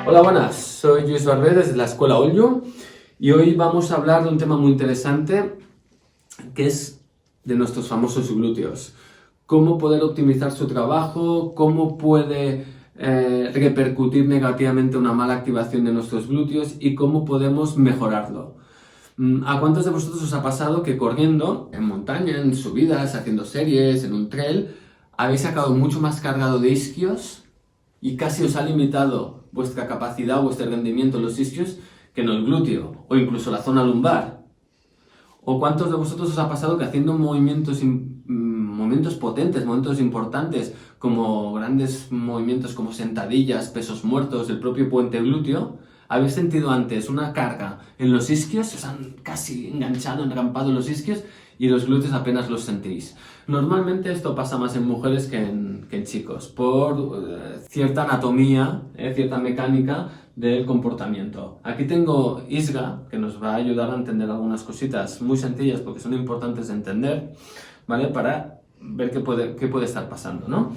Hola, buenas, soy Luis Barbé desde la Escuela Ollo y hoy vamos a hablar de un tema muy interesante que es de nuestros famosos glúteos. Cómo poder optimizar su trabajo, cómo puede repercutir negativamente una mala activación de nuestros glúteos y cómo podemos mejorarlo. ¿A cuántos de vosotros os ha pasado que corriendo, en montaña, en subidas, haciendo series, en un trail, habéis sacado mucho más cargado de isquios y casi os ha limitado vuestra capacidad, vuestro rendimiento en los isquios que en el glúteo o incluso la zona lumbar? ¿O cuántos de vosotros os ha pasado que haciendo movimientos potentes, momentos importantes, como grandes movimientos como sentadillas, pesos muertos, el propio puente glúteo, habéis sentido antes una carga en los isquios, os han casi enganchado, enrampado los isquios y los glúteos apenas los sentís? Normalmente esto pasa más en mujeres que en chicos, por cierta anatomía, cierta mecánica del comportamiento. Aquí tengo Isga, que nos va a ayudar a entender algunas cositas muy sencillas porque son importantes de entender, ¿vale? Para ver qué puede estar pasando, ¿no?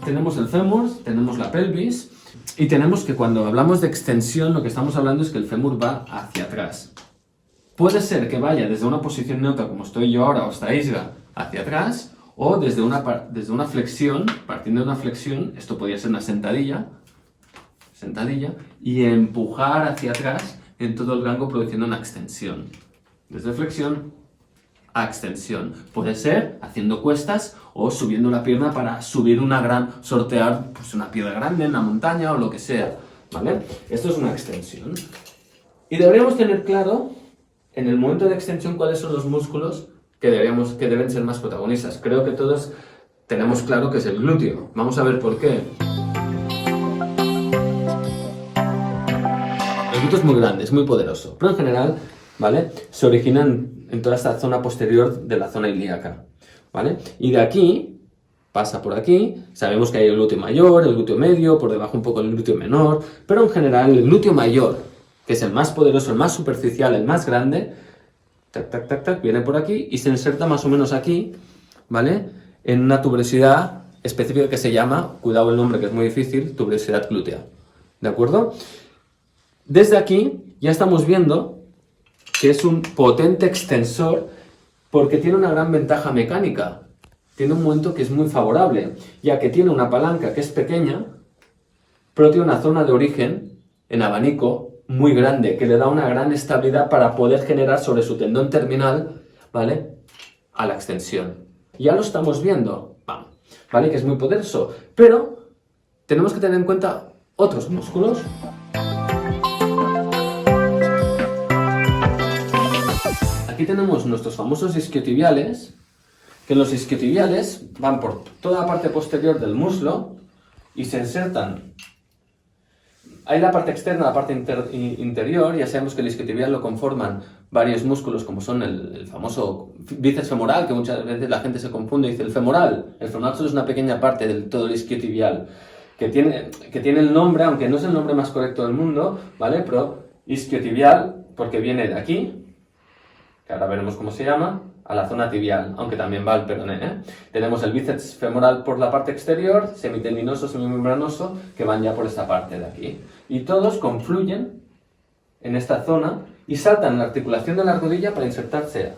Tenemos el fémur, tenemos la pelvis y tenemos que cuando hablamos de extensión lo que estamos hablando es que el fémur va hacia atrás. Puede ser que vaya desde una posición neutra como estoy yo ahora o está Isga hacia atrás o desde una flexión, partiendo de una flexión, esto podría ser una sentadilla y empujar hacia atrás en todo el rango produciendo una extensión. Desde flexión a extensión. Puede ser haciendo cuestas o subiendo la pierna para subir sortear pues una piedra grande en la montaña o lo que sea, ¿vale? Esto es una extensión. Y deberíamos tener claro, en el momento de extensión, cuáles son los músculos que deben ser más protagonistas. Creo que todos tenemos claro que es el glúteo. Vamos a ver por qué. El glúteo es muy grande, es muy poderoso, pero en general, ¿vale?, se originan en toda esta zona posterior de la zona ilíaca, ¿vale? Y de aquí, pasa por aquí, sabemos que hay el glúteo mayor, el glúteo medio, por debajo un poco el glúteo menor, pero en general el glúteo mayor, que es el más poderoso, el más superficial, el más grande, viene por aquí y se inserta más o menos aquí, ¿vale?, en una tuberosidad específica que se llama, cuidado el nombre que es muy difícil, tuberosidad glútea, ¿de acuerdo? Desde aquí ya estamos viendo que es un potente extensor porque tiene una gran ventaja mecánica. Tiene un momento que es muy favorable, ya que tiene una palanca que es pequeña, pero tiene una zona de origen en abanico muy grande, que le da una gran estabilidad para poder generar sobre su tendón terminal, ¿vale?, a la extensión. Ya lo estamos viendo, ¿vale?, que es muy poderoso, pero tenemos que tener en cuenta otros músculos. Aquí tenemos nuestros famosos isquiotibiales, que los isquiotibiales van por toda la parte posterior del muslo y se insertan. Hay la parte externa, la parte interior. Ya sabemos que el isquiotibial lo conforman varios músculos, como son el famoso bíceps femoral, que muchas veces la gente se confunde y dice el femoral. El femoral solo es una pequeña parte del todo el isquiotibial, que tiene el nombre, aunque no es el nombre más correcto del mundo, ¿vale? Pero isquiotibial, porque viene de aquí, que ahora veremos cómo se llama, a la zona tibial, aunque también va al peroné, ¿eh? Tenemos el bíceps femoral por la parte exterior, semitendinoso, semimembranoso, que van ya por esta parte de aquí. Y todos confluyen en esta zona y saltan la articulación de la rodilla para insertarse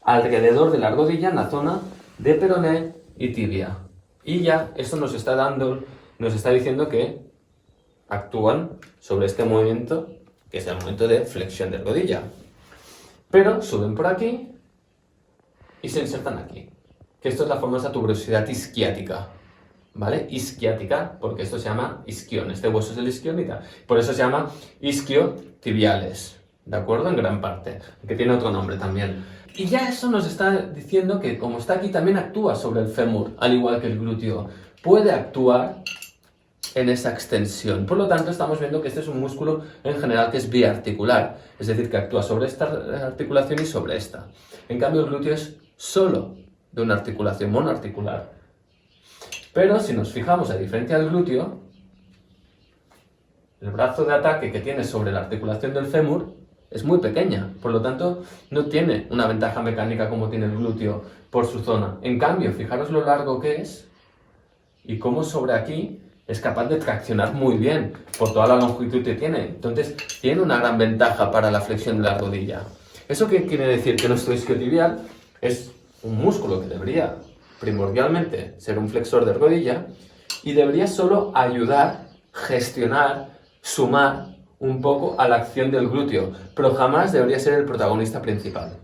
alrededor de la rodilla en la zona de peroné y tibia. Y ya esto nos está diciendo que actúan sobre este movimiento, que es el movimiento de flexión de rodilla. Pero suben por aquí y se insertan aquí. Que esto es la famosa tuberosidad isquiática, ¿vale? Isquiática, porque esto se llama isquión. Este hueso es el isquión y tal. Por eso se llama isquiotibiales, ¿de acuerdo? En gran parte, que tiene otro nombre también. Y ya eso nos está diciendo que como está aquí también actúa sobre el fémur, al igual que el glúteo. Puede actuar en esa extensión. Por lo tanto, estamos viendo que este es un músculo en general que es biarticular, es decir, que actúa sobre esta articulación y sobre esta. En cambio, el glúteo es solo de una articulación monoarticular. Pero si nos fijamos, a diferencia del glúteo, el brazo de ataque que tiene sobre la articulación del fémur es muy pequeña, por lo tanto no tiene una ventaja mecánica como tiene el glúteo por su zona. En cambio, fijaros lo largo que es y cómo sobre aquí es capaz de traccionar muy bien por toda la longitud que tiene. Entonces, tiene una gran ventaja para la flexión de la rodilla. ¿Eso qué quiere decir? Que nuestro isquiotibial es un músculo que debería primordialmente ser un flexor de rodilla y debería solo ayudar, gestionar, sumar un poco a la acción del glúteo, pero jamás debería ser el protagonista principal.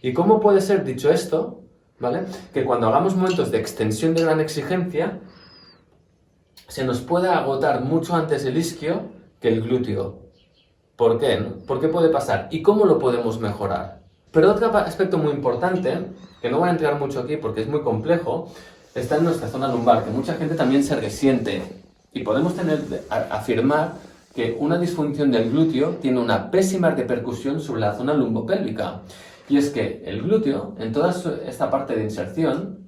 ¿Y cómo puede ser, dicho esto, ¿vale?, que cuando hagamos momentos de extensión de gran exigencia, se nos pueda agotar mucho antes el isquio que el glúteo? ¿Por qué? ¿Por qué puede pasar? ¿Y cómo lo podemos mejorar? Pero otro aspecto muy importante, que no voy a entrar mucho aquí porque es muy complejo, está en nuestra zona lumbar, que mucha gente también se resiente. Y podemos afirmar que una disfunción del glúteo tiene una pésima repercusión sobre la zona lumbopélvica. Y es que el glúteo, en toda esta parte de inserción,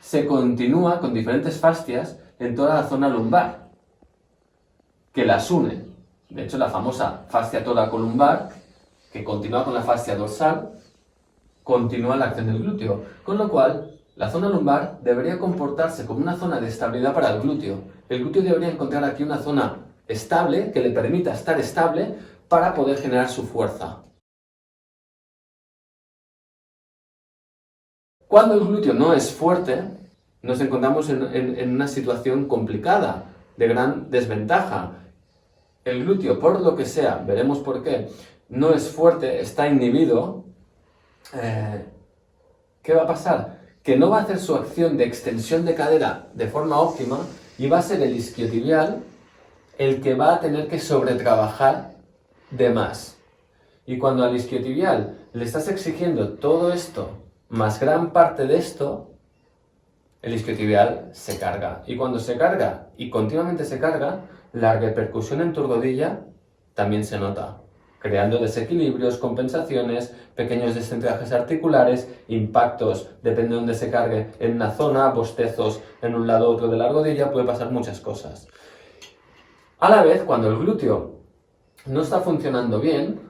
se continúa con diferentes fascias en toda la zona lumbar, que las une. De hecho, la famosa fascia toracolumbar, que continúa con la fascia dorsal, continúa la acción del glúteo. Con lo cual, la zona lumbar debería comportarse como una zona de estabilidad para el glúteo. El glúteo debería encontrar aquí una zona estable, que le permita estar estable para poder generar su fuerza. Cuando el glúteo no es fuerte, nos encontramos en una situación complicada, de gran desventaja. El glúteo, por lo que sea, veremos por qué, no es fuerte, está inhibido. ¿Qué va a pasar? Que no va a hacer su acción de extensión de cadera de forma óptima y va a ser el isquiotibial el que va a tener que sobretrabajar de más. Y cuando al isquiotibial le estás exigiendo todo esto más gran parte de esto, el isquiotibial se carga. Y cuando se carga y continuamente se carga, la repercusión en tu rodilla también se nota, creando desequilibrios, compensaciones, pequeños descentrajes articulares, impactos, depende de dónde se cargue, en una zona, bostezos en un lado u otro de la rodilla, puede pasar muchas cosas. A la vez, cuando el glúteo no está funcionando bien,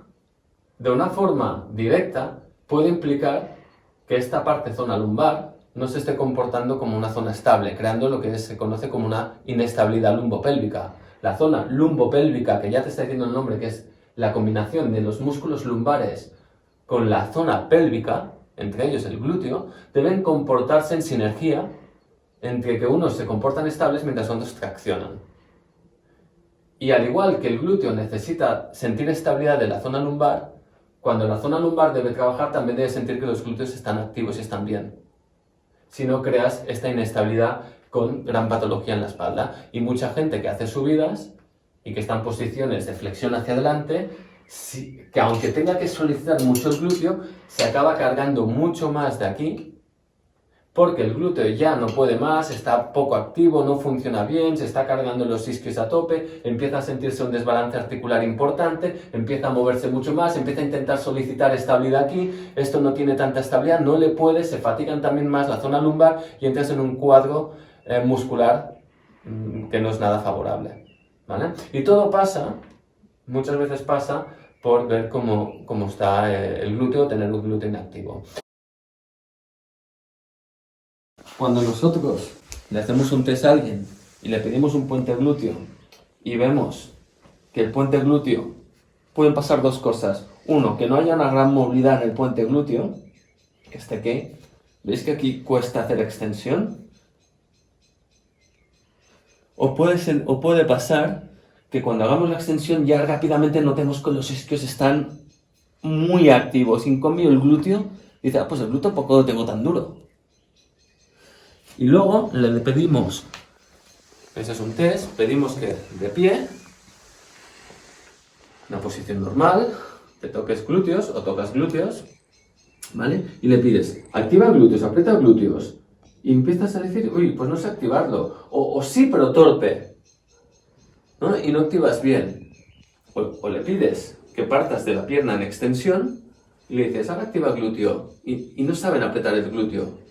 de una forma directa puede implicar que esta parte, zona lumbar, no se esté comportando como una zona estable, creando lo que se conoce como una inestabilidad lumbopélvica. La zona lumbopélvica, que ya te está diciendo el nombre, que es la combinación de los músculos lumbares con la zona pélvica, entre ellos el glúteo, deben comportarse en sinergia entre que unos se comportan estables mientras otros traccionan. Y al igual que el glúteo necesita sentir estabilidad de la zona lumbar, cuando la zona lumbar debe trabajar, también debe sentir que los glúteos están activos y están bien. Si no, creas esta inestabilidad con gran patología en la espalda. Y mucha gente que hace subidas y que está en posiciones de flexión hacia adelante, que aunque tenga que solicitar mucho el glúteo, se acaba cargando mucho más de aquí, porque el glúteo ya no puede más, está poco activo, no funciona bien, se está cargando los isquios a tope, empieza a sentirse un desbalance articular importante, empieza a moverse mucho más, empieza a intentar solicitar estabilidad aquí, esto no tiene tanta estabilidad, no le puede, se fatigan también más la zona lumbar y entras en un cuadro muscular que no es nada favorable, ¿vale? Y todo pasa, muchas veces pasa, por ver cómo está el glúteo, tener un glúteo inactivo. Cuando nosotros le hacemos un test a alguien y le pedimos un puente glúteo y vemos que el puente glúteo pueden pasar dos cosas. Uno, que no haya una gran movilidad en el puente glúteo, ¿veis que aquí cuesta hacer extensión? O puede pasar que cuando hagamos la extensión ya rápidamente notemos que los isquios están muy activos. En cambio el glúteo, dice, pues el glúteo poco lo tengo tan duro. Y luego le pedimos, ese es un test, pedimos que de pie, una posición normal, te toques glúteos o tocas glúteos, ¿vale? Y le pides, activa glúteos, aprieta glúteos. Y empiezas a decir, uy, pues no sé activarlo. O sí, pero torpe, ¿no? Y no activas bien. O le pides que partas de la pierna en extensión y le dices, ahora activa glúteo. Y no saben apretar el glúteo.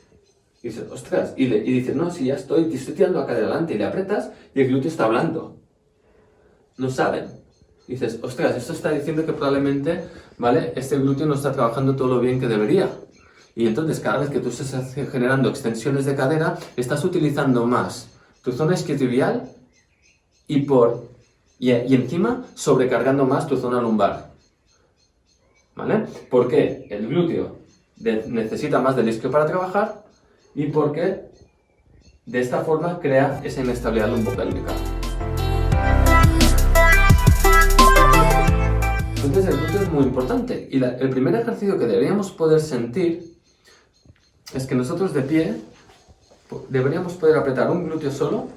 Y dices, ostras, y dices, no, si ya te estoy tirando acá adelante, y le apretas y el glúteo está hablando. No saben. Y dices, ostras, esto está diciendo que probablemente, ¿vale?, este glúteo no está trabajando todo lo bien que debería. Y entonces cada vez que tú estás generando extensiones de cadera, estás utilizando más tu zona isquiotibial y encima sobrecargando más tu zona lumbar. ¿Vale? Porque el glúteo necesita más del isquio para trabajar y porque de esta forma crea esa inestabilidad lumbopélvica. Entonces el glúteo es muy importante y el primer ejercicio que deberíamos poder sentir es que nosotros de pie deberíamos poder apretar un glúteo solo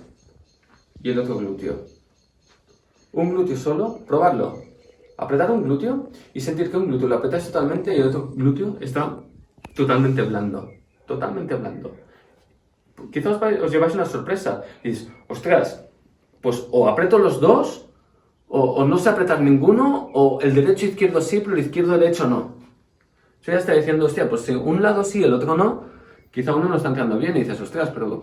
y el otro glúteo. Un glúteo solo, probarlo. Apretar un glúteo y sentir que un glúteo lo apretáis totalmente y el otro glúteo está totalmente blando. Totalmente blando. Quizás os lleváis una sorpresa y dices, ostras, pues o aprieto los dos o no sé apretar ninguno, o el derecho izquierdo sí, pero el izquierdo derecho no. Yo ya está diciendo, hostia, pues si un lado sí, el otro no, quizá uno no está entrando bien y dices, ostras, pero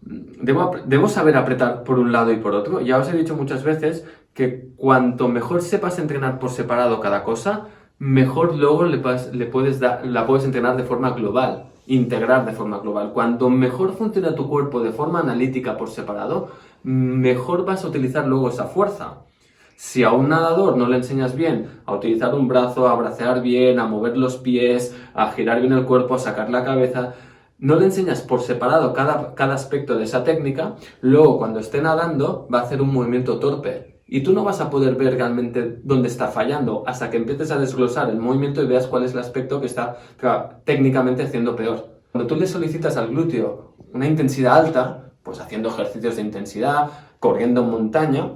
debo saber apretar por un lado y por otro. Ya os he dicho muchas veces que cuanto mejor sepas entrenar por separado cada cosa, mejor luego la puedes entrenar de forma global, integrar de forma global. Cuanto mejor funciona tu cuerpo de forma analítica por separado, mejor vas a utilizar luego esa fuerza. Si a un nadador no le enseñas bien a utilizar un brazo, a bracear bien, a mover los pies, a girar bien el cuerpo, a sacar la cabeza, no le enseñas por separado cada aspecto de esa técnica, luego cuando esté nadando va a hacer un movimiento torpe. Y tú no vas a poder ver realmente dónde está fallando hasta que empieces a desglosar el movimiento y veas cuál es el aspecto que está técnicamente haciendo peor. Cuando tú le solicitas al glúteo una intensidad alta, pues haciendo ejercicios de intensidad, corriendo en montaña,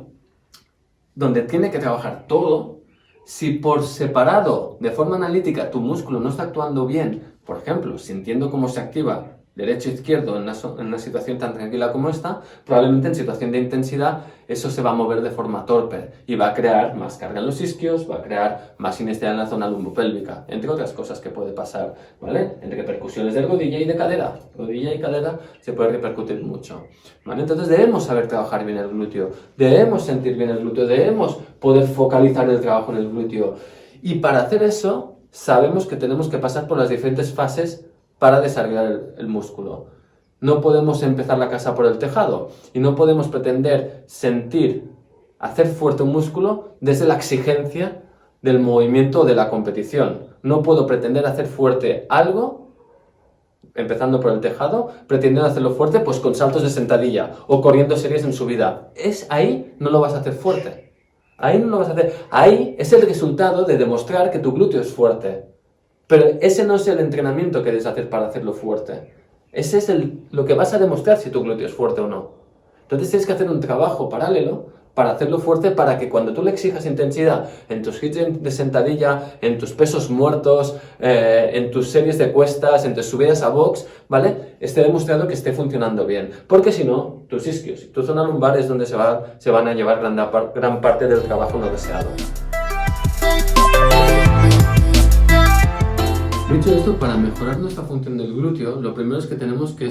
donde tiene que trabajar todo, si por separado, de forma analítica, tu músculo no está actuando bien, por ejemplo, sintiendo cómo se activa derecho e izquierdo en una situación tan tranquila como esta, probablemente en situación de intensidad eso se va a mover de forma torpe y va a crear más carga en los isquios, va a crear más inestabilidad en la zona lumbopélvica, entre otras cosas que puede pasar, ¿vale? En repercusiones de rodilla y de cadera. Rodilla y cadera se puede repercutir mucho, ¿vale? Entonces debemos saber trabajar bien el glúteo, debemos sentir bien el glúteo, debemos poder focalizar el trabajo en el glúteo. Y para hacer eso, sabemos que tenemos que pasar por las diferentes fases para desarrollar el músculo. No podemos empezar la casa por el tejado y no podemos pretender hacer fuerte un músculo desde la exigencia del movimiento de la competición. No puedo pretender hacer fuerte algo, empezando por el tejado, pretendiendo hacerlo fuerte pues con saltos de sentadilla o corriendo series en subida. Ahí no lo vas a hacer fuerte. Ahí no lo vas a hacer. Ahí es el resultado de demostrar que tu glúteo es fuerte. Pero ese no es el entrenamiento que debes hacer para hacerlo fuerte. Ese es lo que vas a demostrar si tu glúteo es fuerte o no. Entonces tienes que hacer un trabajo paralelo para hacerlo fuerte, para que cuando tú le exijas intensidad en tus hits de sentadilla, en tus pesos muertos, en tus series de cuestas, en tus subidas a box, ¿vale? Esté demostrado que esté funcionando bien. Porque si no, tus isquios y tu zona lumbar es donde se van a llevar gran parte del trabajo no deseado. Dicho esto, para mejorar nuestra función del glúteo, lo primero es que tenemos que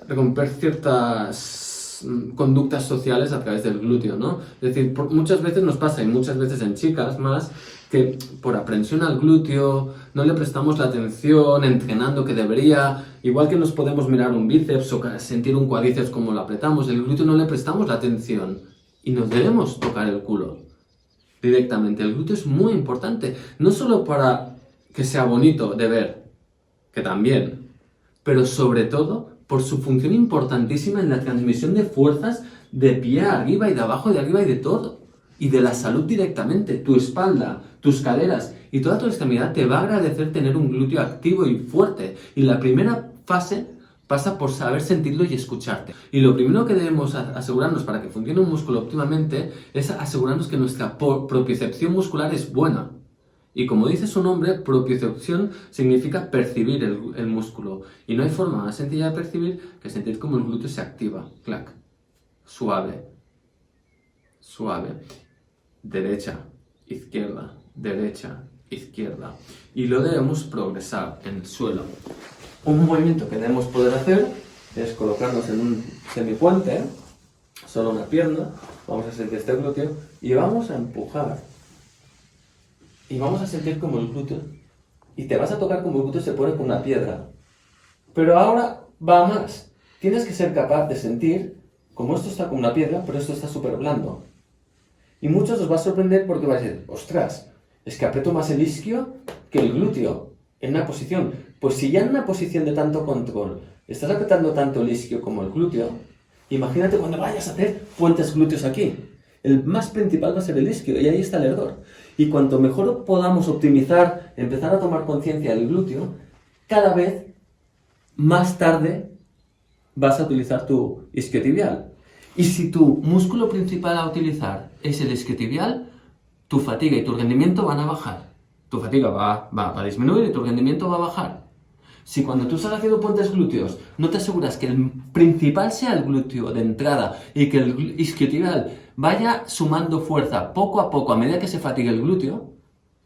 romper ciertas conductas sociales a través del glúteo, ¿no? Es decir, muchas veces nos pasa, y muchas veces en chicas más, que por aprensión al glúteo no le prestamos la atención entrenando que debería. Igual que nos podemos mirar un bíceps o sentir un cuádriceps como lo apretamos, el glúteo no le prestamos la atención y nos debemos tocar el culo directamente. El glúteo es muy importante, no solo para que sea bonito de ver, que también, pero sobre todo por su función importantísima en la transmisión de fuerzas de pie arriba y de abajo, de arriba y de todo, y de la salud directamente. Tu espalda, tus caderas y toda tu extremidad te va a agradecer tener un glúteo activo y fuerte, y la primera fase pasa por saber sentirlo y escucharte. Y lo primero que debemos asegurarnos para que funcione un músculo óptimamente es asegurarnos que nuestra propiocepción muscular es buena. Y como dice su nombre, propiocepción significa percibir el músculo. Y no hay forma más sencilla de percibir que sentir como el glúteo se activa. Clac. Suave. Suave. Derecha, izquierda, derecha, izquierda. Y lo debemos progresar en el suelo. Un movimiento que debemos poder hacer es colocarnos en un semipuente, solo una pierna. Vamos a sentir este glúteo y vamos a empujar. Y vamos a sentir como el glúteo, y te vas a tocar como el glúteo se pone con una piedra. Pero ahora va más. tienes que ser capaz de sentir como esto está como una piedra, pero esto está súper blando. Y muchos os va a sorprender porque vais a decir, ostras, es que aprieto más el isquio que el glúteo en una posición. Pues si ya en una posición de tanto control estás apretando tanto el isquio como el glúteo, imagínate cuando vayas a hacer puentes glúteos aquí. El más principal va a ser el isquio y ahí está el error. Y cuanto mejor podamos optimizar, empezar a tomar conciencia del glúteo, cada vez más tarde vas a utilizar tu isquiotibial. Y si tu músculo principal a utilizar es el isquiotibial, tu fatiga y tu rendimiento van a bajar. Tu fatiga va a disminuir y tu rendimiento va a bajar. Si cuando tú estás haciendo puentes glúteos no te aseguras que el principal sea el glúteo de entrada y que el isquiotibial vaya sumando fuerza poco a poco a medida que se fatigue el glúteo,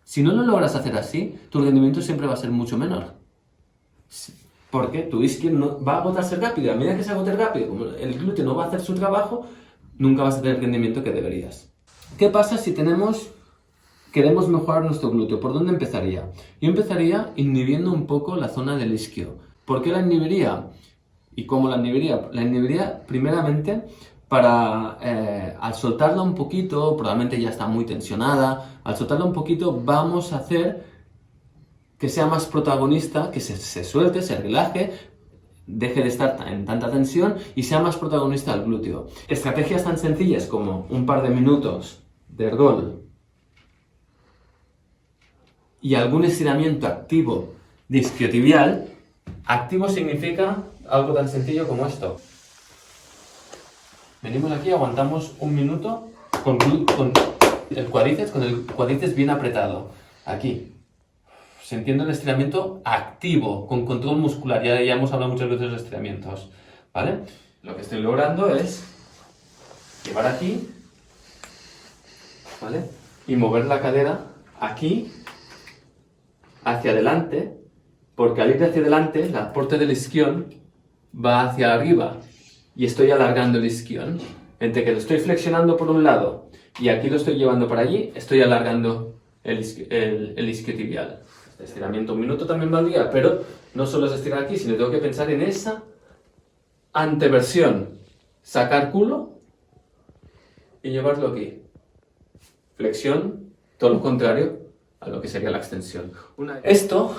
si no lo logras hacer así, tu rendimiento siempre va a ser mucho menor. Porque tu isquio no, va a agotarse rápido. A medida que se agote rápido, como el glúteo no va a hacer su trabajo, nunca vas a tener el rendimiento que deberías. ¿Qué pasa si queremos mejorar nuestro glúteo? ¿Por dónde empezaría? Yo empezaría inhibiendo un poco la zona del isquio. ¿Por qué la inhibiría? ¿Y cómo la inhibiría? La inhibiría primeramente para, al soltarla un poquito, probablemente ya está muy tensionada, al soltarla un poquito vamos a hacer que sea más protagonista, que se suelte, se relaje, deje de estar en tanta tensión y sea más protagonista el glúteo. Estrategias tan sencillas como un par de minutos de ergol y algún estiramiento activo de isquiotibial. Activo significa algo tan sencillo como esto. Venimos aquí, aguantamos un minuto con el cuádriceps bien apretado. Aquí. Sintiendo el estiramiento activo, con control muscular. Ya hemos hablado muchas veces de estiramientos, ¿vale? Lo que estoy logrando es llevar aquí, ¿vale? Y mover la cadera aquí, hacia adelante, porque al ir hacia adelante, el aporte del isquión va hacia arriba y estoy alargando el isquión. Entre que lo estoy flexionando por un lado y aquí lo estoy llevando para allí, estoy alargando el isquiotibial. Estiramiento un minuto también valdría, pero no solo es estirar aquí, sino tengo que pensar en esa anteversión. Sacar culo y llevarlo aquí. Flexión, todo lo contrario a lo que sería la extensión. Esto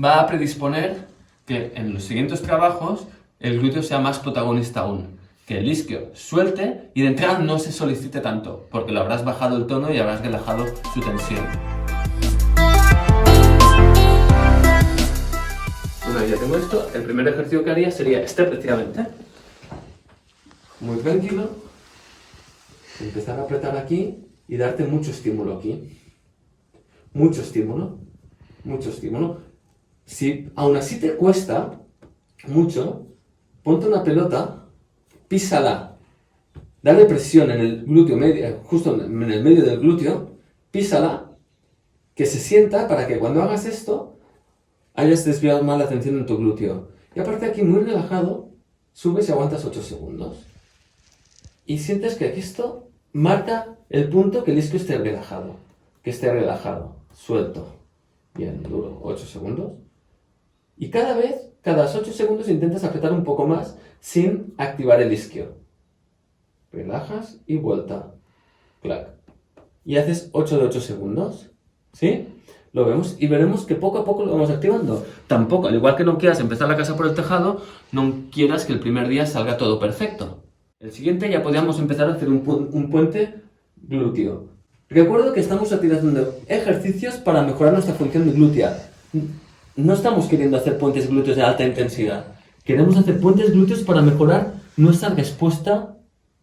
va a predisponer que en los siguientes trabajos el glúteo sea más protagonista aún. Que el isquio suelte y de entrada no se solicite tanto, porque lo habrás bajado el tono y habrás relajado su tensión. Una vez ya tengo esto, el primer ejercicio que haría sería este precisamente. Muy tranquilo. Empezar a apretar aquí y darte mucho estímulo aquí. Mucho estímulo. Mucho estímulo. Si aún así te cuesta mucho, ponte una pelota, písala. Dale presión en el glúteo medio, justo en el medio del glúteo, písala, que se sienta para que cuando hagas esto hayas desviado mal la atención en tu glúteo. Y aparte aquí muy relajado, subes y aguantas 8 segundos. Y sientes que esto marca el punto que el isquio esté relajado. Que esté relajado, suelto. Bien, duro, 8 segundos. Y cada 8 segundos intentas apretar un poco más sin activar el isquio. Relajas y vuelta. Clac. Y haces 8 de 8 segundos. ¿Sí? Lo vemos y veremos que poco a poco lo vamos activando. Tampoco, al igual que no quieras empezar la casa por el tejado, no quieras que el primer día salga todo perfecto. El siguiente ya podríamos empezar a hacer un puente glúteo. Recuerdo que estamos utilizando ejercicios para mejorar nuestra función glútea. No estamos queriendo hacer puentes glúteos de alta intensidad. Queremos hacer puentes glúteos para mejorar nuestra respuesta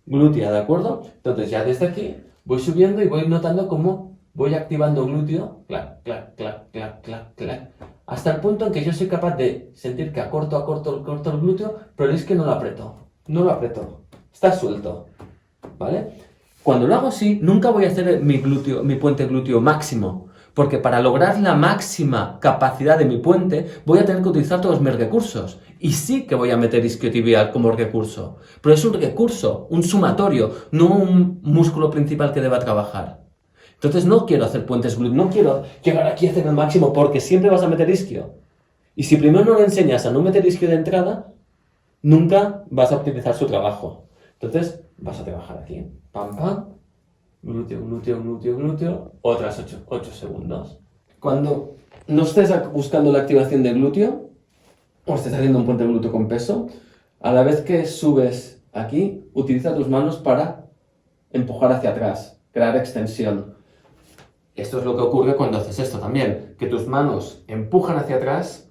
glútea, ¿de acuerdo? Entonces ya desde aquí voy subiendo y voy notando cómo voy activando glúteo, clac, clac, clac, clac, clac, clac, hasta el punto en que yo soy capaz de sentir que acorto el glúteo, pero es que no lo aprieto, está suelto, ¿vale? Cuando lo hago así, nunca voy a hacer mi puente glúteo máximo, porque para lograr la máxima capacidad de mi puente, voy a tener que utilizar todos mis recursos, y sí que voy a meter isquiotibial como recurso, pero es un recurso, un sumatorio, no un músculo principal que deba trabajar. Entonces no quiero hacer puentes glúteos, no quiero llegar aquí a hacer el máximo porque siempre vas a meter isquio. Y si primero no le enseñas a no meter isquio de entrada, nunca vas a optimizar su trabajo. Entonces, vas a trabajar aquí. Pam, pam. Glúteo, glúteo, glúteo, glúteo. Otras 8 segundos. Cuando no estés buscando la activación del glúteo, o estés haciendo un puente glúteo con peso, a la vez que subes aquí, utiliza tus manos para empujar hacia atrás, crear extensión. Esto es lo que ocurre cuando haces esto también, que tus manos empujan hacia atrás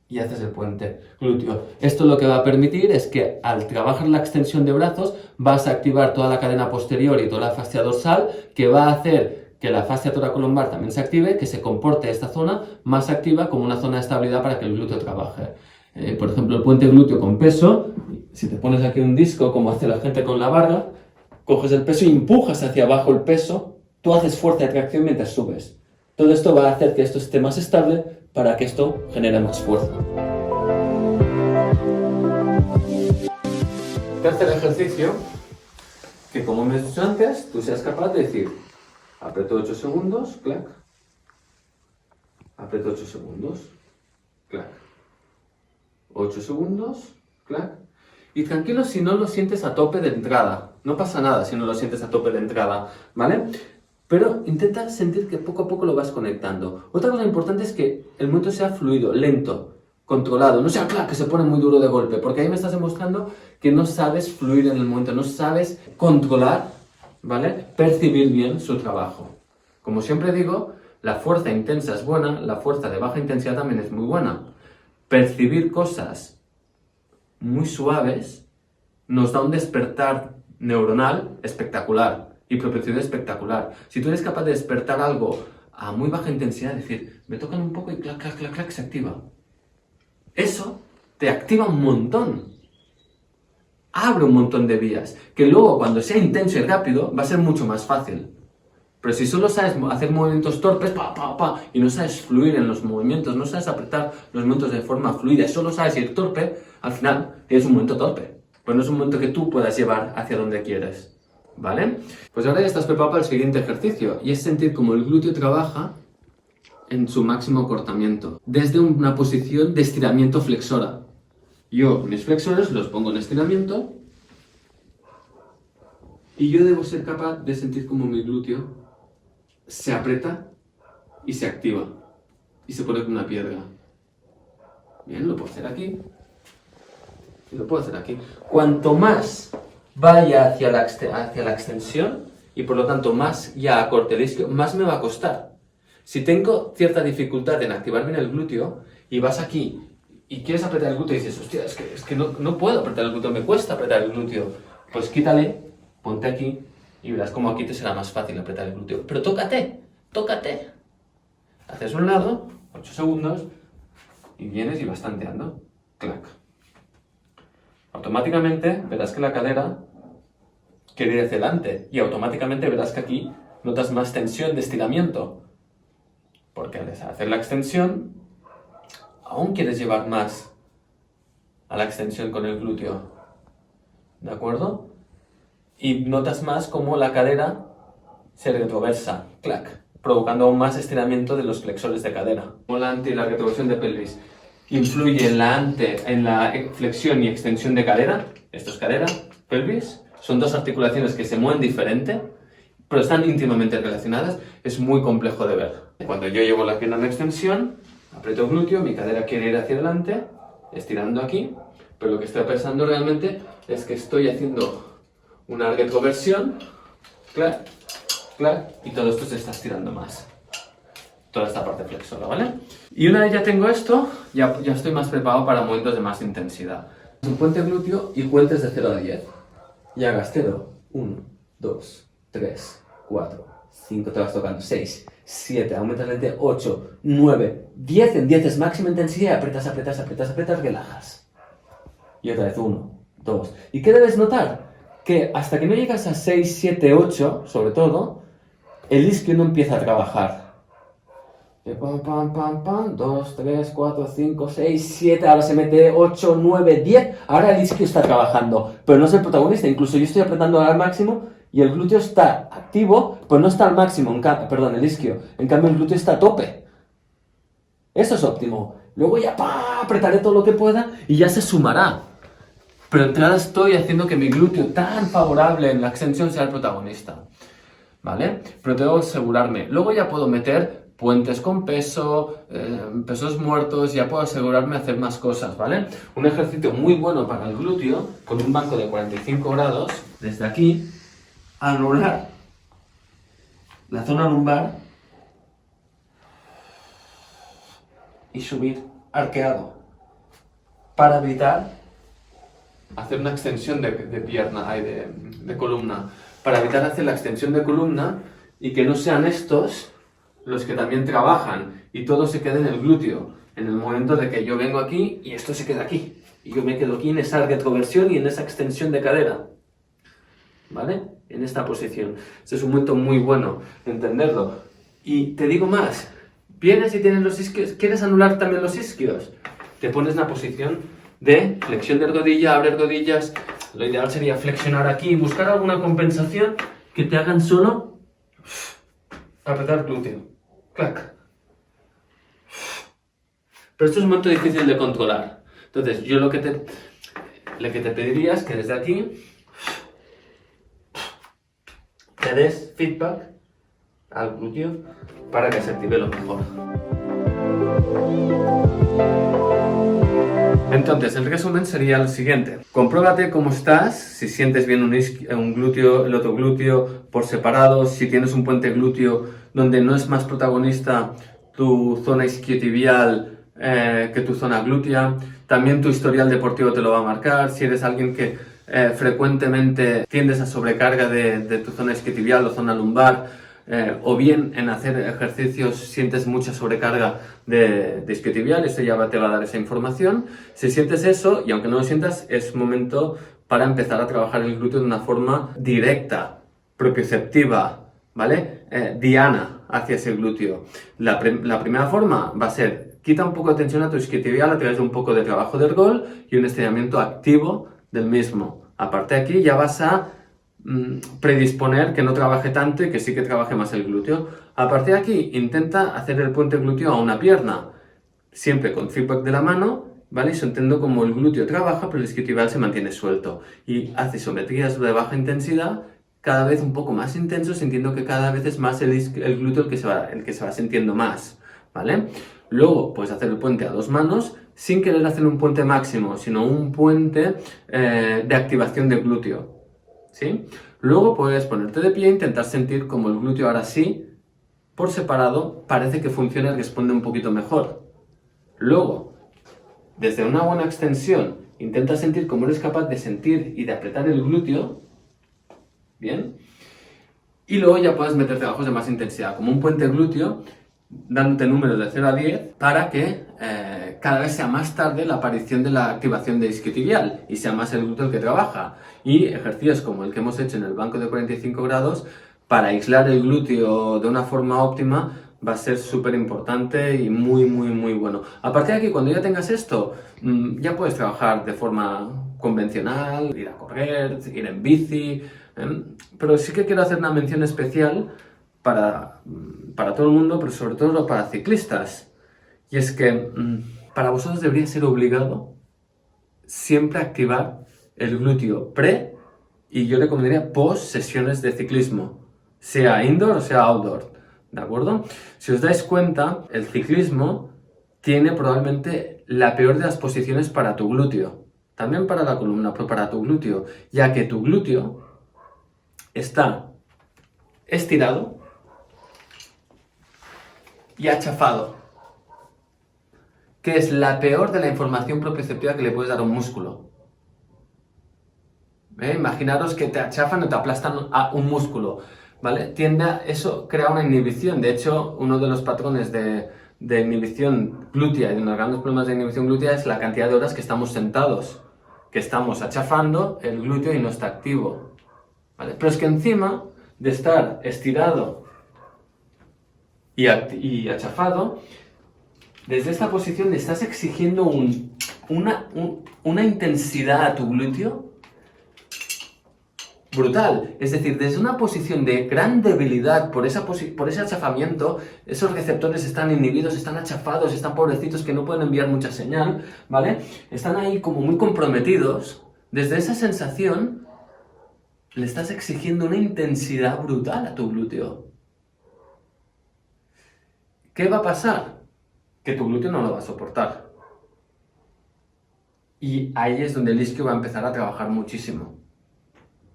y haces el puente glúteo. Esto lo que va a permitir es que al trabajar la extensión de brazos vas a activar toda la cadena posterior y toda la fascia dorsal, que va a hacer que la fascia toracolumbar también se active, que se comporte esta zona más activa como una zona de estabilidad para que el glúteo trabaje. Por ejemplo, el puente glúteo con peso, si te pones aquí un disco como hace la gente con la barra, coges el peso y empujas hacia abajo el peso, tú haces fuerza de tracción mientras subes. Todo esto va a hacer que esto esté más estable para que esto genere más fuerza. Tercer ejercicio, que como hemos dicho antes, tú seas capaz de decir, aprieto 8 segundos, clac, aprieto 8 segundos, clac, 8 segundos, clac, y tranquilo si no lo sientes a tope de entrada, no pasa nada si no lo sientes a tope de entrada, ¿vale? Pero intenta sentir que poco a poco lo vas conectando. Otra cosa importante es que el movimiento sea fluido, lento, controlado, no sea clac, que se pone muy duro de golpe, porque ahí me estás demostrando que no sabes fluir en el momento, no sabes controlar, ¿vale? Percibir bien su trabajo. Como siempre digo, la fuerza intensa es buena, la fuerza de baja intensidad también es muy buena. Percibir cosas muy suaves nos da un despertar neuronal espectacular y propiocepción espectacular. Si tú eres capaz de despertar algo a muy baja intensidad, es decir, me tocan un poco y clac, clac, clac, clac, se activa. Eso te activa un montón. Abre un montón de vías, que luego cuando sea intenso y rápido va a ser mucho más fácil. Pero si solo sabes hacer movimientos torpes, y no sabes fluir en los movimientos, no sabes apretar los movimientos de forma fluida, solo sabes ir torpe, al final tienes un momento torpe. Pero no es un momento que tú puedas llevar hacia donde quieres. ¿Vale? Pues ahora ya estás preparado para el siguiente ejercicio, y es sentir cómo el glúteo trabaja en su máximo acortamiento, desde una posición de estiramiento flexora. Yo mis flexores los pongo en estiramiento, y yo debo ser capaz de sentir cómo mi glúteo se aprieta y se activa, y se pone como una piedra. Bien, lo puedo hacer aquí, y lo puedo hacer aquí. Cuanto más vaya hacia la extensión, y por lo tanto más ya acorte el isquio, más me va a costar. Si tengo cierta dificultad en activar bien el glúteo, y vas aquí, y quieres apretar el glúteo y dices, hostia, es que no puedo apretar el glúteo, me cuesta apretar el glúteo, pues quítale, ponte aquí, y verás cómo aquí te será más fácil apretar el glúteo. Pero tócate, tócate. Haces un lado, 8 segundos, y vienes y vas tanteando. Clac. Automáticamente verás que la cadera quiere ir hacia adelante, y automáticamente verás que aquí notas más tensión de estiramiento. Porque al hacer la extensión, aún quieres llevar más a la extensión con el glúteo. ¿De acuerdo? Y notas más cómo la cadera se retroversa, clac, provocando aún más estiramiento de los flexores de cadera. Como la ante y la retroversión de pelvis influye en la flexión y extensión de cadera, esto es cadera, pelvis, son dos articulaciones que se mueven diferente, pero están íntimamente relacionadas, es muy complejo de ver. Cuando yo llevo la pierna en extensión, aprieto el glúteo, mi cadera quiere ir hacia adelante, estirando aquí, pero lo que estoy pensando realmente es que estoy haciendo una retroversión, clac, clac, y todo esto se está estirando más. Toda esta parte flexora, ¿vale? Y una vez ya tengo esto, ya estoy más preparado para momentos de más intensidad. Un puente glúteo y cuentes de 0 a 10. Y hagas 0, 1, 2, 3, 4, 5, te vas tocando, 6, 7, aumentas lente, 8, 9, 10, en 10 es máxima intensidad, apretas, apretas, apretas, apretas, relajas. Y otra vez 1, 2. ¿Y qué debes notar? Que hasta que no llegas a 6, 7, 8, sobre todo, el isquio no empieza a trabajar. Pam, pam, pam, pam, 2, 3, 4, 5, 6, 7, ahora se mete 8, 9, 10, ahora el isquio está trabajando, pero no es el protagonista, incluso yo estoy apretando al máximo y el glúteo está activo, pero no está al máximo, el isquio, en cambio el glúteo está a tope. Eso es óptimo. Luego ya apretaré todo lo que pueda y ya se sumará. pero de entrada estoy haciendo que mi glúteo tan favorable en la extensión sea el protagonista, ¿vale? Pero tengo que asegurarme. Luego ya puedo meter puentes con peso, pesos muertos, ya puedo asegurarme de hacer más cosas, ¿vale? Un ejercicio muy bueno para el glúteo, con un banco de 45 grados, desde aquí, anular la zona lumbar y subir arqueado, para evitar hacer una extensión de pierna, de columna, para evitar hacer la extensión de columna y que no sean estos los que también trabajan y todo se quede en el glúteo, en el momento de que yo vengo aquí y esto se queda aquí, y yo me quedo aquí en esa retroversión y en esa extensión de cadera, ¿vale? En esta posición. Este es un momento muy bueno de entenderlo. Y te digo más, vienes y tienes los isquios, ¿quieres anular también los isquios? Te pones en una posición de flexión de rodilla, abres rodillas. Lo ideal sería flexionar aquí y buscar alguna compensación que te hagan solo apretar glúteo. Clac. Pero esto es un momento difícil de controlar. Entonces, yo lo que te pediría es que desde aquí te des feedback al glúteo para que se active lo mejor. Entonces, el resumen sería el siguiente. Compruébate cómo estás, si sientes bien un glúteo, el otro glúteo por separado, si tienes un puente glúteo donde no es más protagonista tu zona isquiotibial que tu zona glútea. También tu historial deportivo te lo va a marcar. Si eres alguien que frecuentemente tiendes a sobrecarga de tu zona isquiotibial o zona lumbar, o bien en hacer ejercicios sientes mucha sobrecarga de isquiotibial, eso ya te va a dar esa información. Si sientes eso, y aunque no lo sientas, es momento para empezar a trabajar el glúteo de una forma directa, propioceptiva, ¿vale? Diana hacia ese glúteo. La primera forma va a ser, quita un poco de tensión a tu isquiotibial a través de un poco de trabajo de ergol y un estiramiento activo del mismo. Aparte de aquí ya vas a predisponer que no trabaje tanto y que sí que trabaje más el glúteo. A partir de aquí, intenta hacer el puente glúteo a una pierna, siempre con feedback de la mano, ¿vale? Y sintiendo como el glúteo trabaja, pero el isquiotibial se mantiene suelto. Y hace isometrías de baja intensidad, cada vez un poco más intenso, sintiendo que cada vez es más el glúteo el que se va sintiendo más, ¿vale? Luego puedes hacer el puente a dos manos, sin querer hacer un puente máximo, sino un puente de activación del glúteo, ¿sí? Luego puedes ponerte de pie e intentar sentir como el glúteo ahora sí, por separado, parece que funciona y responde un poquito mejor. Luego, desde una buena extensión, intenta sentir cómo eres capaz de sentir y de apretar el glúteo, ¿bien? Y luego ya puedes meter trabajos de más intensidad, como un puente glúteo, dándote números de 0 a 10 para que cada vez sea más tarde la aparición de la activación de isquiotibial y sea más el glúteo el que trabaja. Y ejercicios como el que hemos hecho en el banco de 45 grados para aislar el glúteo de una forma óptima va a ser súper importante y muy bueno. A partir de aquí, cuando ya tengas esto, ya puedes trabajar de forma convencional, ir a correr, ir en bici, pero sí que quiero hacer una mención especial para todo el mundo, pero sobre todo para ciclistas. Y es que para vosotros debería ser obligado siempre activar el glúteo pre y yo recomendaría post sesiones de ciclismo, sea indoor o sea outdoor, ¿de acuerdo? Si os dais cuenta, el ciclismo tiene probablemente la peor de las posiciones para tu glúteo, también para la columna, pero para tu glúteo, ya que tu glúteo está estirado y achafado, que es la peor de la información propioceptiva que le puedes dar a un músculo. Imaginaros que te achafan o te aplastan a un músculo, ¿vale? Eso crea una inhibición. De hecho, uno de los patrones de inhibición glútea y de unos grandes problemas de inhibición glútea es la cantidad de horas que estamos sentados, que estamos achafando el glúteo y no está activo, ¿vale? Pero es que encima de estar estirado y achafado, desde esta posición le estás exigiendo una intensidad a tu glúteo brutal. Es decir, desde una posición de gran debilidad por ese achafamiento, esos receptores están inhibidos, están achafados, están pobrecitos que no pueden enviar mucha señal, ¿vale? Están ahí como muy comprometidos, Desde esa sensación, le estás exigiendo una intensidad brutal a tu glúteo. ¿Qué va a pasar? Que tu glúteo no lo va a soportar. Y ahí es donde el isquio va a empezar a trabajar muchísimo.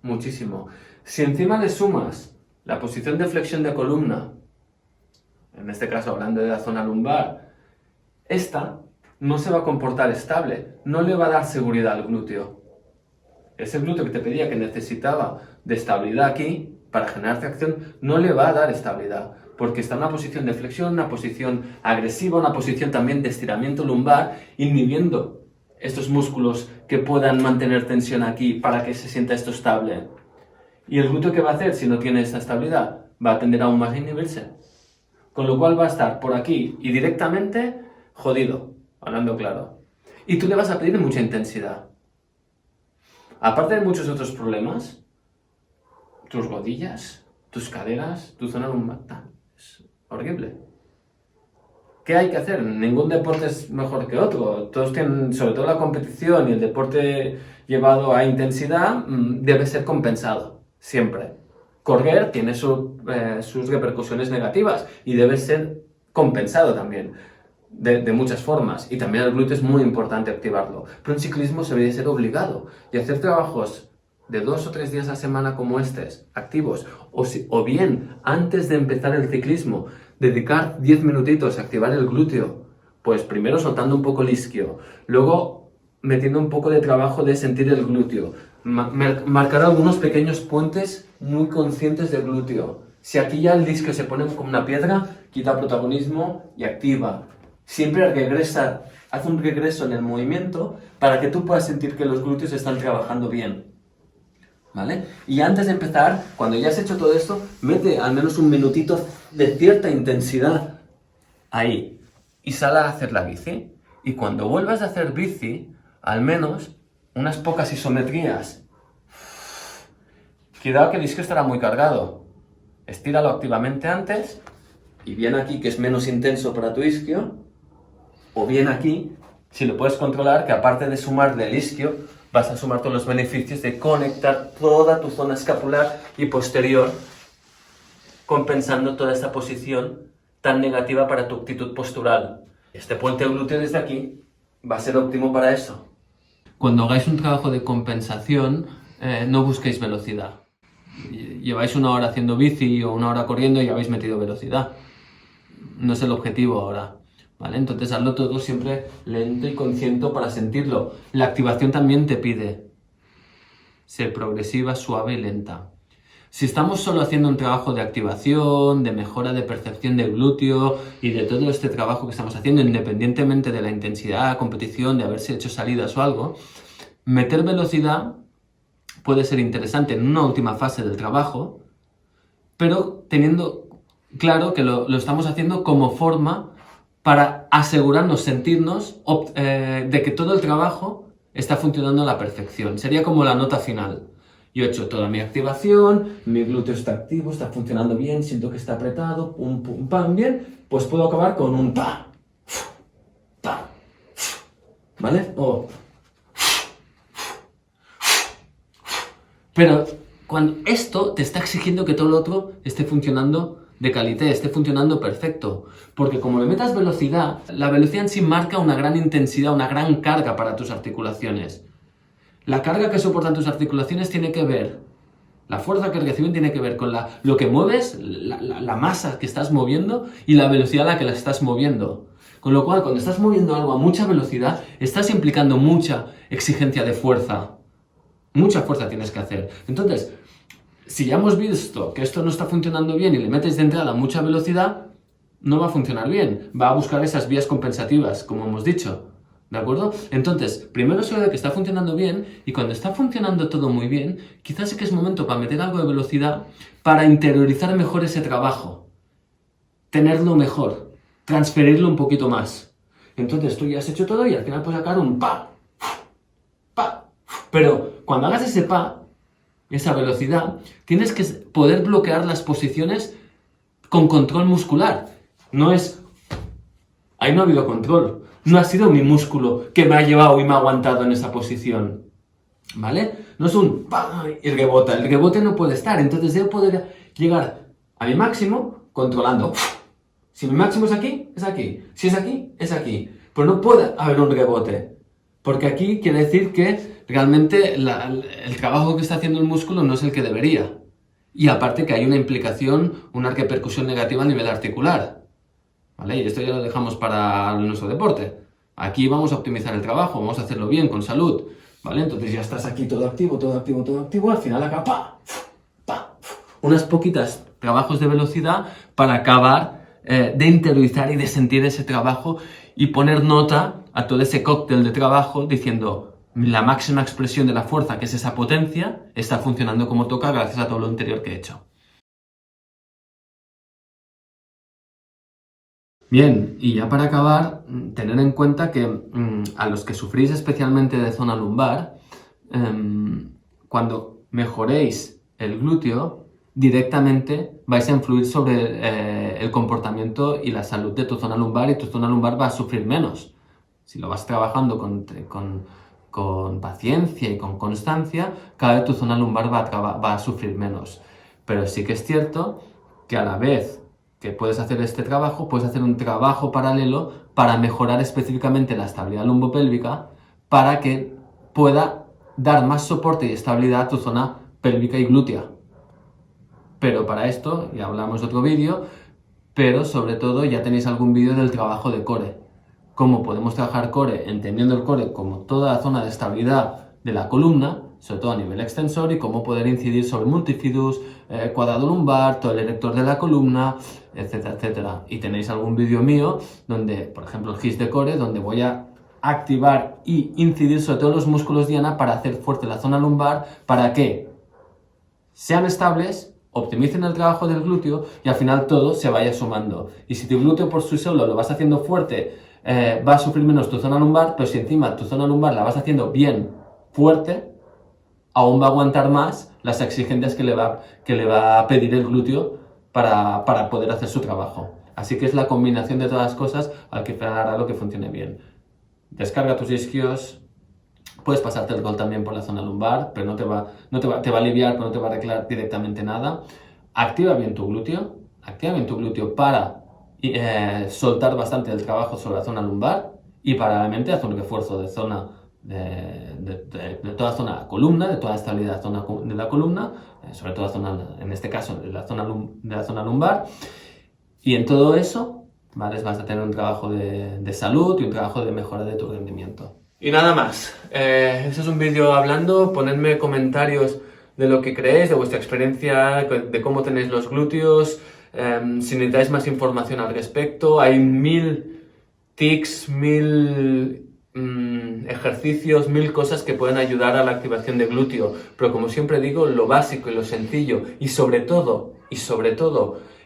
Muchísimo. Si encima le sumas la posición de flexión de columna, en este caso hablando de la zona lumbar, esta no se va a comportar estable, no le va a dar seguridad al glúteo. Ese glúteo que te pedía que necesitaba de estabilidad aquí, para generar tracción, no le va a dar estabilidad, porque está en una posición de flexión, una posición agresiva, una posición también de estiramiento lumbar, inhibiendo estos músculos que puedan mantener tensión aquí para que se sienta esto estable. ¿Y el glúteo qué va a hacer si no tiene esa estabilidad? Va a tender aún más a inhibirse. Con lo cual va a estar por aquí y directamente jodido, hablando claro. Y tú le vas a pedir mucha intensidad. Aparte de muchos otros problemas, tus rodillas, tus caderas, tu zona lumbar, es horrible. ¿Qué hay que hacer? Ningún deporte es mejor que otro. Todos tienen, sobre todo la competición y el deporte llevado a intensidad, debe ser compensado, siempre. Correr tiene sus repercusiones negativas y debe ser compensado también, de muchas formas. Y también el glúteo es muy importante activarlo. Pero en ciclismo se debería ser obligado. Y hacer trabajos de 2 o 3 días a la semana como estos, activos, o bien antes de empezar el ciclismo, dedicar 10 minutitos a activar el glúteo, pues primero soltando un poco el isquio, luego metiendo un poco de trabajo de sentir el glúteo, marcar algunos pequeños puentes muy conscientes del glúteo. Si aquí ya el isquio se pone como una piedra, quita protagonismo y activa. Siempre regresa, haz un regreso en el movimiento para que tú puedas sentir que los glúteos están trabajando bien. ¿Vale? Y antes de empezar, cuando ya has hecho todo esto, mete al menos un minutito de cierta intensidad ahí y sal a hacer la bici. Y cuando vuelvas a hacer bici, al menos unas pocas isometrías. Cuidado que el isquio estará muy cargado. Estíralo activamente antes, y bien aquí, que es menos intenso para tu isquio, o bien aquí, si lo puedes controlar, que aparte de sumar del isquio, vas a sumar todos los beneficios de conectar toda tu zona escapular y posterior, compensando toda esta posición tan negativa para tu actitud postural. Este puente glúteo desde aquí va a ser óptimo para eso. Cuando hagáis un trabajo de compensación, no busquéis velocidad. Lleváis 1 hora haciendo bici o 1 hora corriendo y habéis metido velocidad. No es el objetivo ahora. ¿Vale? Entonces hazlo todo siempre lento y consciente para sentirlo. La activación también te pide ser progresiva, suave y lenta. Si estamos solo haciendo un trabajo de activación, de mejora de percepción del glúteo y de todo este trabajo que estamos haciendo, independientemente de la intensidad, competición, de haberse hecho salidas o algo, meter velocidad puede ser interesante en una última fase del trabajo, pero teniendo claro que lo estamos haciendo como forma para asegurarnos, sentirnos de que todo el trabajo está funcionando a la perfección. Sería como la nota final. Yo he hecho toda mi activación, mi glúteo está activo, está funcionando bien, siento que está apretado, pum, pum, pam, bien, pues puedo acabar con un pa, pa, ¿vale? Pero cuando esto te está exigiendo que todo lo otro esté funcionando de calidad, esté funcionando perfecto. Porque como le metas velocidad, la velocidad en sí marca una gran intensidad, una gran carga para tus articulaciones. La carga que soportan tus articulaciones tiene que ver, la fuerza que reciben tiene que ver con lo que mueves, la masa que estás moviendo y la velocidad a la que la estás moviendo. Con lo cual, cuando estás moviendo algo a mucha velocidad, estás implicando mucha exigencia de fuerza. Mucha fuerza tienes que hacer. Entonces, si ya hemos visto que esto no está funcionando bien y le metes de entrada mucha velocidad, no va a funcionar bien. Va a buscar esas vías compensativas, como hemos dicho. ¿De acuerdo? Entonces, primero se ve que está funcionando bien y cuando está funcionando todo muy bien, quizás sí que es momento para meter algo de velocidad para interiorizar mejor ese trabajo. Tenerlo mejor. Transferirlo un poquito más. Entonces tú ya has hecho todo y al final puedes sacar un pa. Pa. Pero cuando hagas ese pa, esa velocidad, tienes que poder bloquear las posiciones con control muscular. No es... Ahí no ha habido control. No ha sido mi músculo que me ha llevado y me ha aguantado en esa posición. ¿vale? No es un ¡pam! Y rebota, el rebote no puede estar, entonces debo poder llegar a mi máximo controlando. Si mi máximo es aquí, es aquí. Si es aquí, es aquí. Pero no puede haber un rebote. Porque aquí quiere decir que realmente el trabajo que está haciendo el músculo no es el que debería. Y aparte que hay una implicación, una repercusión negativa a nivel articular. ¿Vale? Y esto ya lo dejamos para nuestro deporte. Aquí vamos a optimizar el trabajo, vamos a hacerlo bien, con salud. ¿Vale? Entonces ya estás aquí todo activo, todo activo, todo activo. Al final acá, ¡pa! ¡Pa! Unas poquitas trabajos de velocidad para acabar de interiorizar y de sentir ese trabajo y poner nota a todo ese cóctel de trabajo diciendo la máxima expresión de la fuerza, que es esa potencia, está funcionando como toca gracias a todo lo anterior que he hecho. Bien, y ya para acabar, tener en cuenta que a los que sufrís especialmente de zona lumbar, cuando mejoréis el glúteo, directamente vais a influir sobre el comportamiento y la salud de tu zona lumbar y tu zona lumbar va a sufrir menos. Si lo vas trabajando con paciencia y con constancia, cada vez tu zona lumbar va a sufrir menos. Pero sí que es cierto que a la vez que puedes hacer este trabajo, puedes hacer un trabajo paralelo para mejorar específicamente la estabilidad lumbopélvica para que pueda dar más soporte y estabilidad a tu zona pélvica y glútea. Pero para esto, ya hablamos de otro vídeo, pero sobre todo ya tenéis algún vídeo del trabajo de core. Cómo podemos trabajar core, entendiendo el core como toda la zona de estabilidad de la columna, sobre todo a nivel extensor, y cómo poder incidir sobre multifidus, cuadrado lumbar, todo el erector de la columna, etcétera, etcétera. Y tenéis algún vídeo mío donde, por ejemplo, el HIIT de core, donde voy a activar y incidir sobre todos los músculos diana para hacer fuerte la zona lumbar, para que sean estables, optimicen el trabajo del glúteo y al final todo se vaya sumando. Y si tu glúteo por sí solo lo vas haciendo fuerte, va a sufrir menos tu zona lumbar, pero si encima tu zona lumbar la vas haciendo bien fuerte, aún va a aguantar más las exigencias que le va a pedir el glúteo para poder hacer su trabajo. Así que es la combinación de todas las cosas al que hará lo que funcione bien. Descarga tus isquios. Puedes pasarte el gol también por la zona lumbar, pero te va a aliviar, pero no te va a arreglar directamente nada. Activa bien tu glúteo para soltar bastante el trabajo sobre la zona lumbar y paralelamente haz un refuerzo de toda la zona columna, de toda la estabilidad de la columna, sobre todo la zona, en este caso, de la zona lumbar. Y en todo eso, ¿vale? Vas a tener un trabajo de salud y un trabajo de mejora de tu rendimiento. Y nada más, este es un vídeo hablando, ponedme comentarios de lo que creéis, de vuestra experiencia, de cómo tenéis los glúteos, si necesitáis más información al respecto. Hay 1000 tics, 1000 ejercicios, 1000 cosas que pueden ayudar a la activación de glúteo, pero como siempre digo, lo básico y lo sencillo y sobre todo,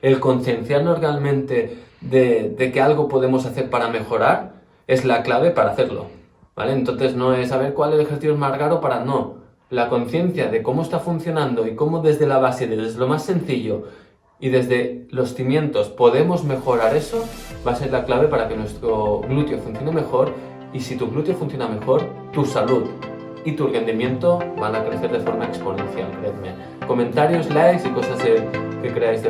el concienciarnos realmente de que algo podemos hacer para mejorar es la clave para hacerlo. ¿Vale? Entonces no es saber cuál es el ejercicio más raro para no. La conciencia de cómo está funcionando y cómo desde la base, desde lo más sencillo y desde los cimientos podemos mejorar eso, va a ser la clave para que nuestro glúteo funcione mejor. Y si tu glúteo funciona mejor, tu salud y tu rendimiento van a crecer de forma exponencial, creedme. Comentarios, likes y cosas que creáis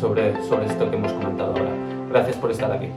sobre esto que hemos comentado ahora. Gracias por estar aquí.